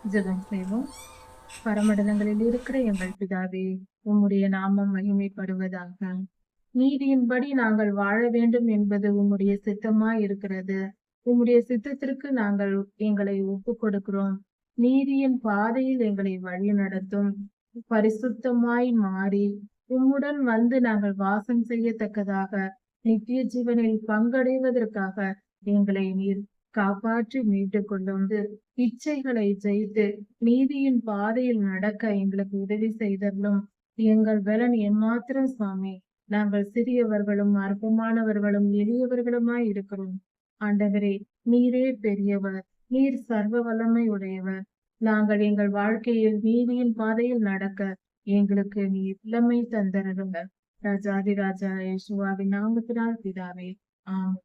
ஜெபம் செய்வோம். பரமண்டலங்களில் இருக்கிற எங்கள் பிதாவே, உம்முடைய நாமம் மகிமைப்படுவதாக. நீதியின்படி நாங்கள் வாழ வேண்டும் என்பது உம்முடைய சித்தமாய் இருக்கிறது. உம்முடைய சித்தத்திற்கு நாங்கள் எங்களை ஒப்புக் கொடுக்கிறோம். நீதியின் பாதையில் எங்களை வழி நடத்தும். பரிசுத்தமாய் மாறி உம்முடன் வந்து நாங்கள் வாசம் செய்யத்தக்கதாக நித்திய ஜீவனில் பங்கடைவதற்காக எங்களை நீர் காப்பாற்றி மீட்டுக் கொள்ளும். இச்சைகளை ஜெயித்து நீதியின் பாதையில் நடக்க எங்களுக்கு உதவி செய்தருளும். எங்கள் பலன் எம்மாத்திரம் சுவாமி. நாங்கள் சிறியவர்களும் அற்பமானவர்களும் எளியவர்களுமாய் இருக்கிறோம். ஆண்டவரே, நீரே பெரியவர். நீர் சர்வ வல்லமை உடையவர். நாங்கள் எங்கள் வாழ்க்கையில் நீதியின் பாதையில் நடக்க எங்களுக்கு நீர் வல்லமை தந்தருளுங்க. ராஜாதி ராஜா இயேசுவாவின் நாமத்தினால் பிதாவே, ஆமென்.